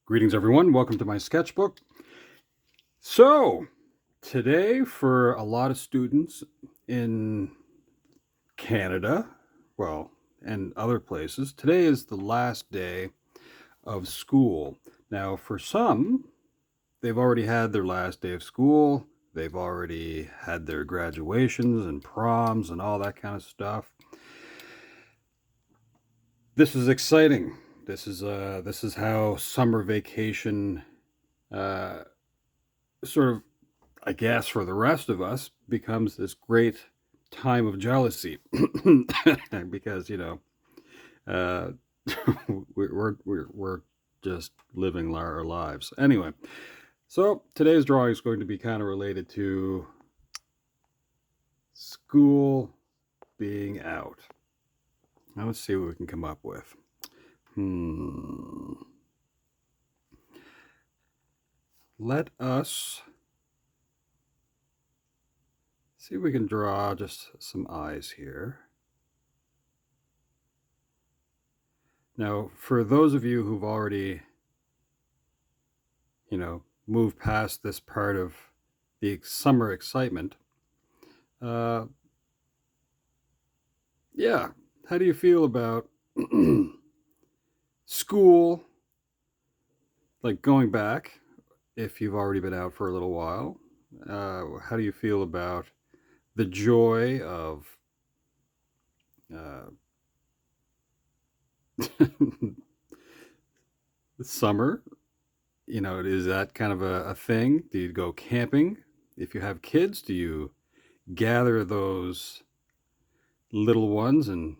Greetings, everyone. Welcome to my sketchbook. So, today, for a lot of students in Canada, well, and other places, today is the last day of school. Now, for some, they've already had their last day of school. They've already had their graduations and proms and all that kind of stuff. This is exciting. This is how summer vacation sort of, I guess, for the rest of us, becomes this great time of jealousy because uh, we're just living our lives anyway. So today's drawing is going to be kind of related to school being out. Now let's see what we can come up with. Let us see if we can draw just some eyes here. Now, for those of you who've already, moved past this part of the summer excitement, yeah, how do you feel about school, like going back, if you've already been out for a little while? How do you feel about the joy of the summer? Is that kind of a thing? Do you go camping? If you have kids, do you gather those little ones and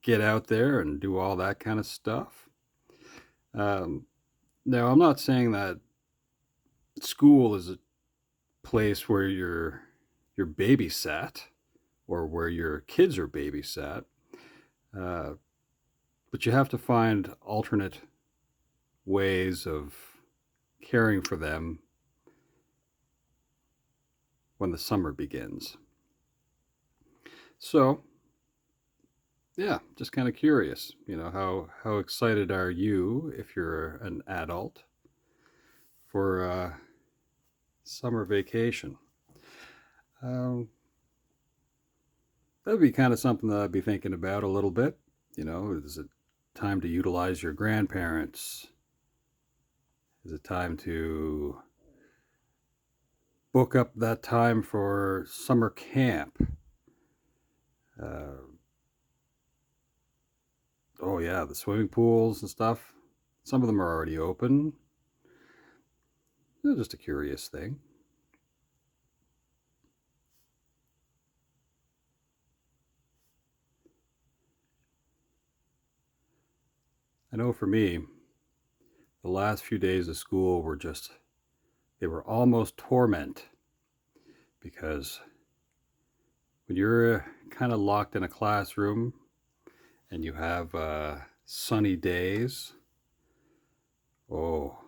get out there and do all that kind of stuff? Now, I'm not saying that school is a place where you're babysat or where your kids are babysat, but you have to find alternate ways of caring for them when the summer begins. So, yeah, just kind of curious, how excited are you, if you're an adult, for summer vacation? That would be kind of something that I'd be thinking about a little bit. Is it time to utilize your grandparents? Is it time to book up that time for summer camp? Oh yeah, the swimming pools and stuff. Some of them are already open. Just a curious thing. I know for me, the last few days of school they were almost torment, because when you're kind of locked in a classroom and you have sunny days, oh,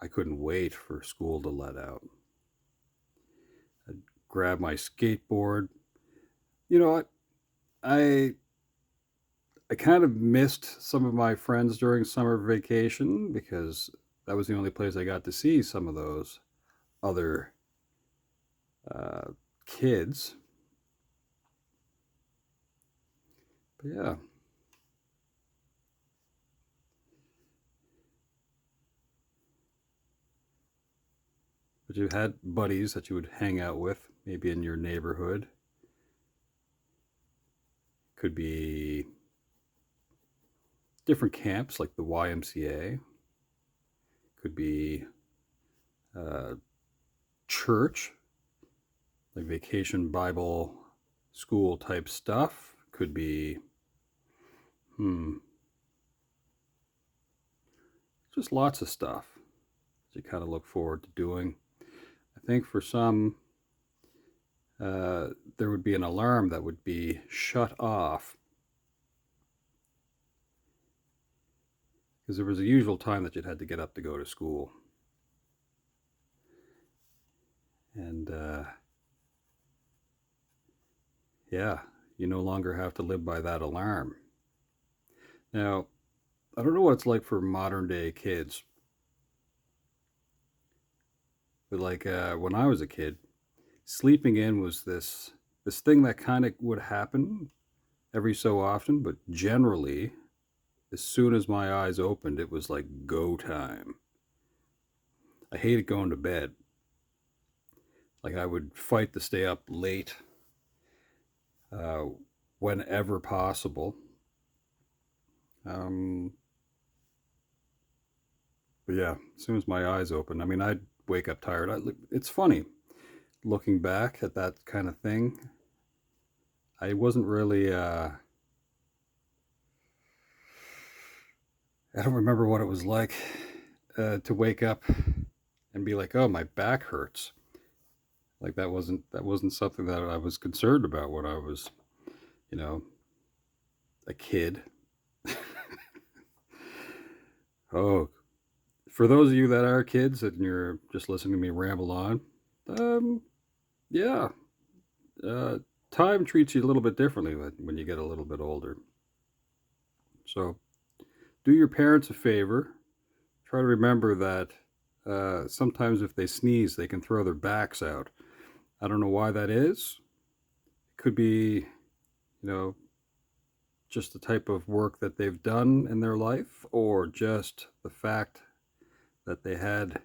I couldn't wait for school to let out. I'd grab my skateboard. You know what? I kind of missed some of my friends during summer vacation, because that was the only place I got to see some of those other kids. But yeah. But you had buddies that you would hang out with, maybe in your neighborhood. Could be different camps like the YMCA. Could be church, like vacation Bible school type stuff. Could be just lots of stuff that you kind of look forward to doing. I think for some, there would be an alarm that would be shut off, because there was a usual time that you'd had to get up to go to school. And yeah, you no longer have to live by that alarm. Now, I don't know what it's like for modern day kids, But like when I was a kid, sleeping in was this thing that kind of would happen every so often, but generally, as soon as my eyes opened, it was like go time. I hated going to bed. Like I would fight to stay up late uh, whenever possible. Um, but yeah, as soon as my eyes opened, I mean, I'd wake up tired. It's funny looking back at that kind of thing. I wasn't really. I don't remember what it was like to wake up and be like, "Oh, my back hurts." Like that wasn't something that I was concerned about when I was, you know, a kid. Oh, for those of you that are kids and you're just listening to me ramble on, um, yeah, uh, time treats you a little bit differently when you get a little bit older. So do your parents a favor. Try to remember that sometimes if they sneeze, they can throw their backs out. I don't know why that is. It could be, you know, just the type of work that they've done in their life, or just the fact that they had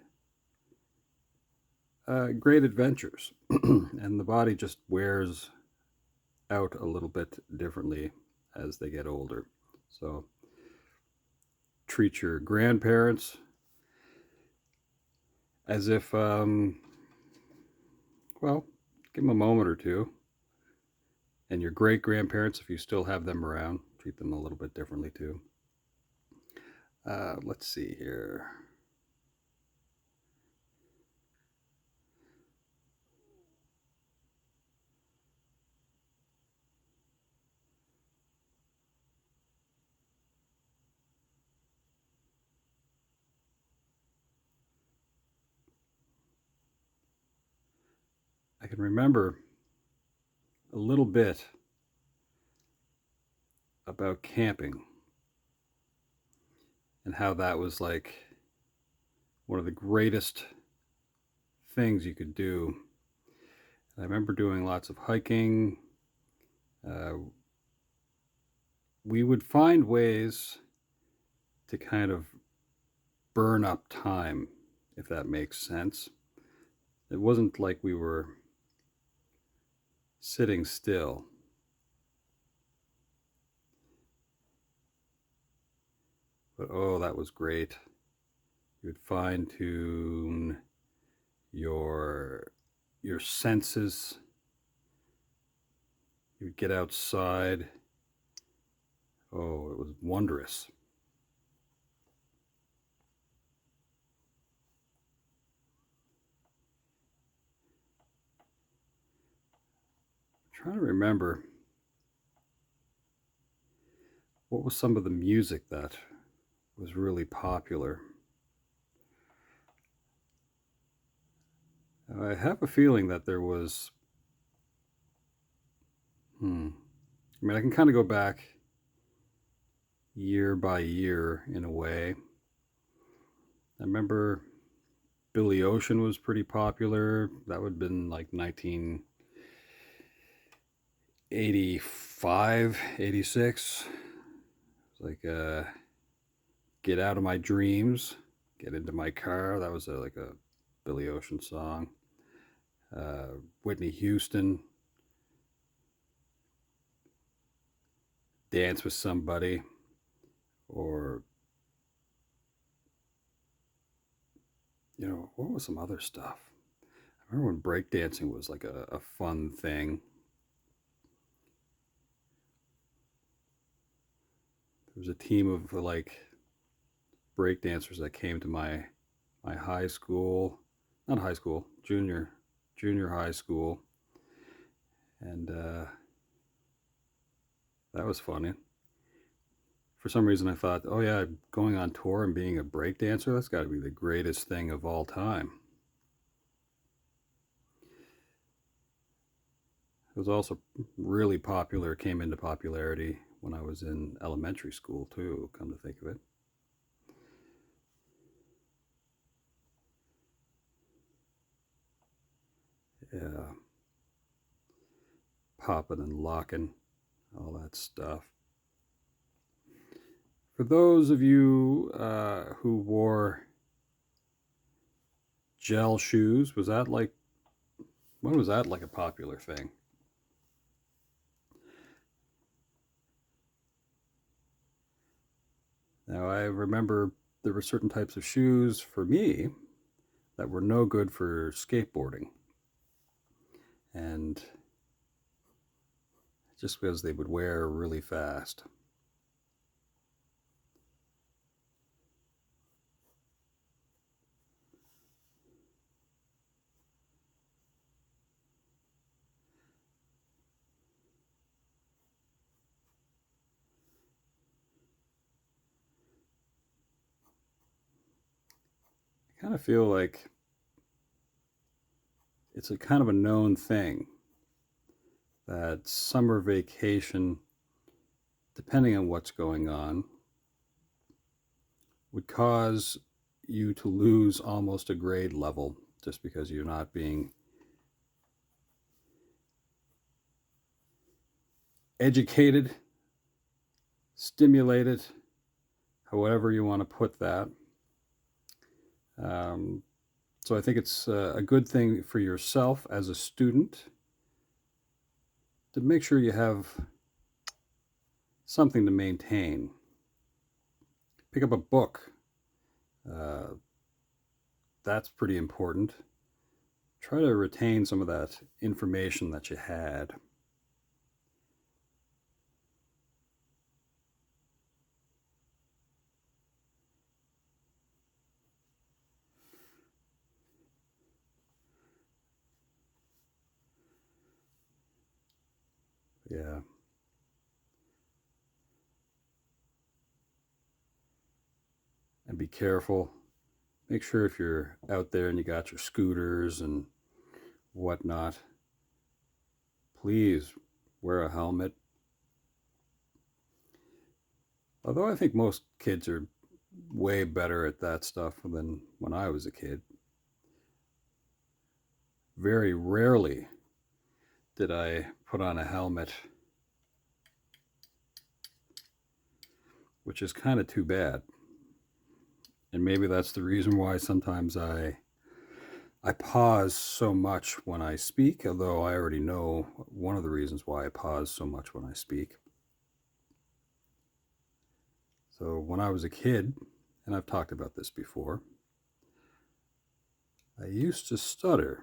great adventures, and the body just wears out a little bit differently as they get older. So treat your grandparents as if, well, give them a moment or two. And your great grandparents, if you still have them around, treat them a little bit differently too. Let's see here. I can remember a little bit about camping and how that was like one of the greatest things you could do. I remember doing lots of hiking. Uh, we would find ways to kind of burn up time, if that makes sense. It wasn't like we were sitting still. But oh, that was great. You would fine tune your your senses. You would get outside. Oh, it was wondrous. I'm trying to remember what was some of the music that was really popular. I have a feeling that there was. I mean, I can kind of go back year by year in a way. I remember Billy Ocean was pretty popular. That would have been like 1985, 86. It's like Get Out of My Dreams, Get Into My Car. That was like a Billy Ocean song. Whitney Houston, Dance with Somebody, or, what was some other stuff? I remember when breakdancing was like a fun thing. There was a team of like breakdancers that came to my high school, not high school, junior high school, and that was funny. For some reason, I thought, oh yeah, going on tour and being a breakdancer, that's got to be the greatest thing of all time. It was also really popular, came into popularity when I was in elementary school too, come to think of it. Yeah, popping and locking, all that stuff. For those of you who wore gel shoes, when was that like a popular thing? Now, I remember there were certain types of shoes for me that were no good for skateboarding. And just because they would wear really fast. I kind of feel like it's a kind of a known thing that summer vacation, depending on what's going on, would cause you to lose almost a grade level just because you're not being educated, stimulated, however you want to put that. Um, so I think it's a good thing for yourself as a student to make sure you have something to maintain. Pick up a book. Uh, that's pretty important. Try to retain some of that information that you had. Yeah. And be careful. Make sure if you're out there and you got your scooters and whatnot, please wear a helmet. Although I think most kids are way better at that stuff than when I was a kid. Very rarely did I put on a helmet, which is kind of too bad. And maybe that's the reason why sometimes I pause so much when I speak, although I already know one of the reasons why I pause so much when I speak. So when I was a kid, and I've talked about this before, I used to stutter.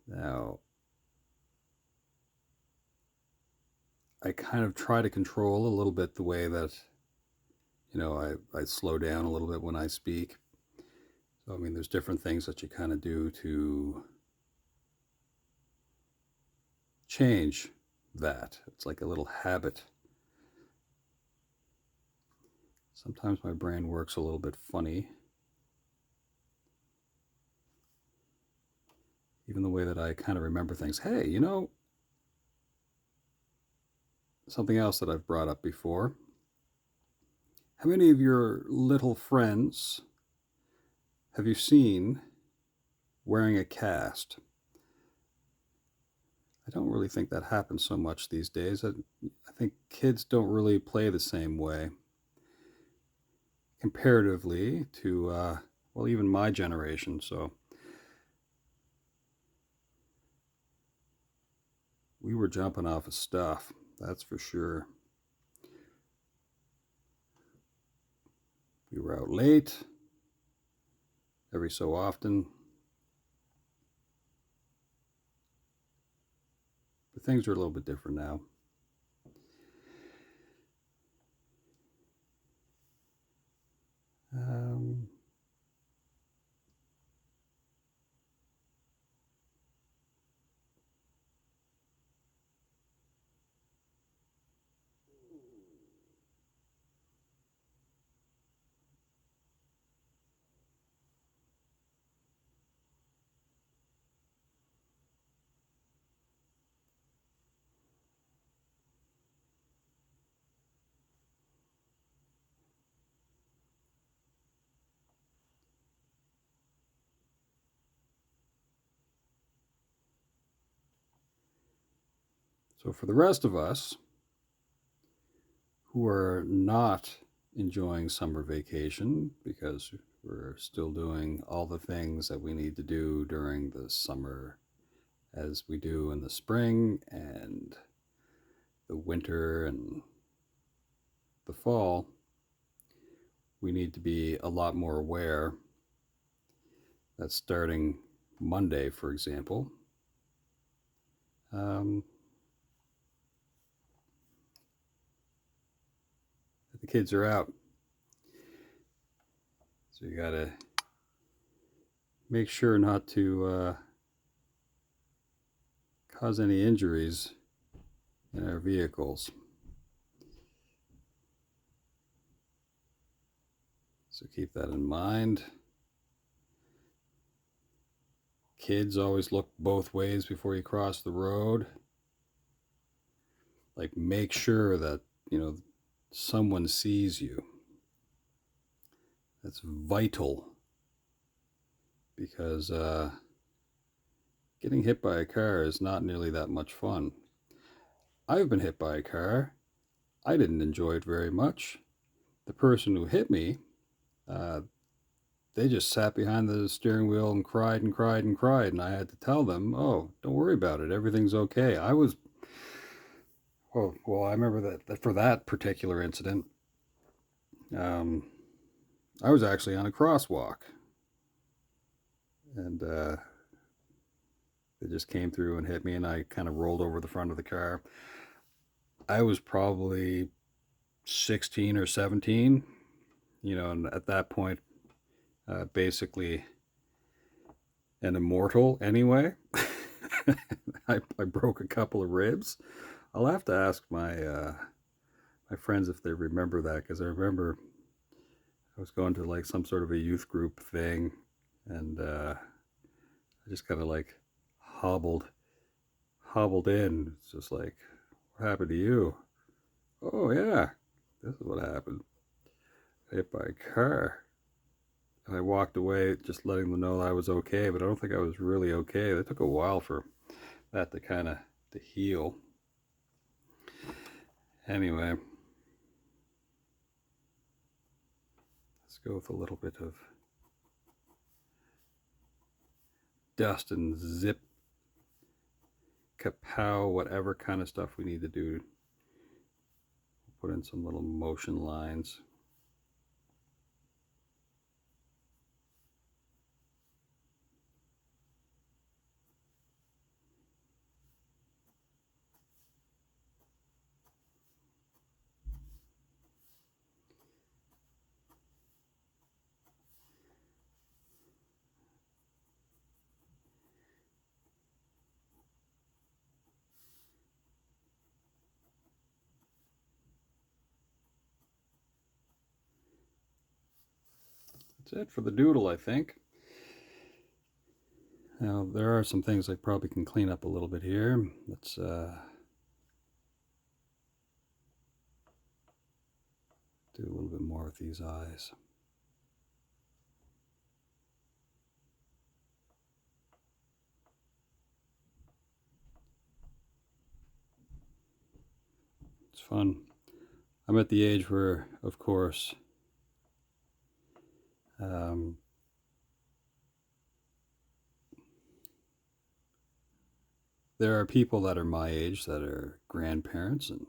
Now, I kind of try to control a little bit the way that, I slow down a little bit when I speak. So, I mean, there's different things that you kind of do to change that. It's like a little habit. Sometimes my brain works a little bit funny. Even the way that I kind of remember things. Hey, something else that I've brought up before. How many of your little friends have you seen wearing a cast? I don't really think that happens so much these days. I think kids don't really play the same way comparatively to, well, even my generation. So we were jumping off of stuff, that's for sure. We were out late every so often. But things are a little bit different now. Um, So for the rest of us who are not enjoying summer vacation because we're still doing all the things that we need to do during the summer as we do in the spring and the winter and the fall, we need to be a lot more aware that starting Monday, for example, the kids are out. So you got to make sure not to cause any injuries in our vehicles. So keep that in mind. Kids, always look both ways before you cross the road. Like, make sure that, someone sees you. That's vital, because getting hit by a car is not nearly that much fun. I've been hit by a car. I didn't enjoy it very much. The person who hit me, they just sat behind the steering wheel and cried and cried and cried, and I had to tell them, "Oh, don't worry about it. Everything's okay." I remember that for that particular incident, I was actually on a crosswalk, and they just came through and hit me, and I kind of rolled over the front of the car. I was probably 16 or 17, and at that point, basically an immortal anyway. I broke a couple of ribs. I'll have to ask my friends if they remember that, because I remember I was going to like some sort of a youth group thing, and I just kind of like hobbled in. It's just like, what happened to you? Oh yeah, this is what happened. Hit by a car. And I walked away just letting them know I was okay, but I don't think I was really okay. It took a while for that to heal. Anyway, let's go with a little bit of dust and zip, kapow, whatever kind of stuff we need to do. Put in some little motion lines. That's it for the doodle, I think. Now, there are some things I probably can clean up a little bit here. Let's do a little bit more with these eyes. It's fun. I'm at the age where, of course, there are people that are my age that are grandparents and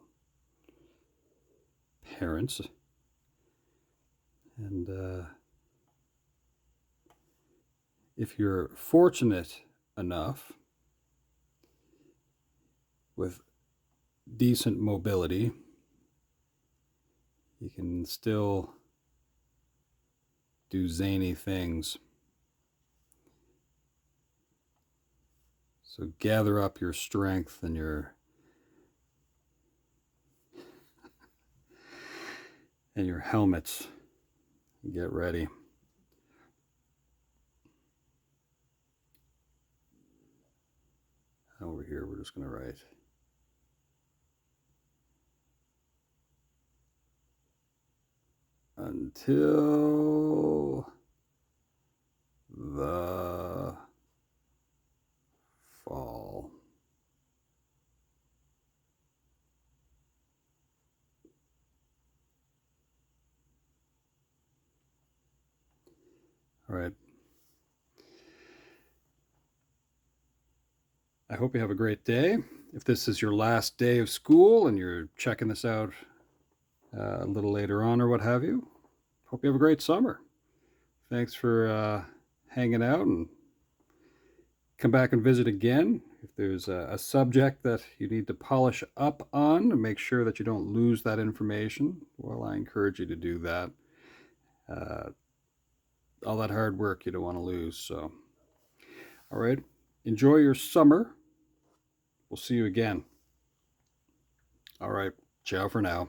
parents, and if you're fortunate enough with decent mobility, you can still do zany things. So gather up your strength and your helmets and get ready. Over here, we're just going to write until the fall. All right. I hope you have a great day. If this is your last day of school and you're checking this out a little later on or what have you, hope you have a great summer. Thanks for hanging out, and come back and visit again. If there's a subject that you need to polish up on to make sure that you don't lose that information, well, I encourage you to do that. Uh, all that hard work you don't want to lose. So, all right, enjoy your summer. We'll see you again. All right, ciao for now.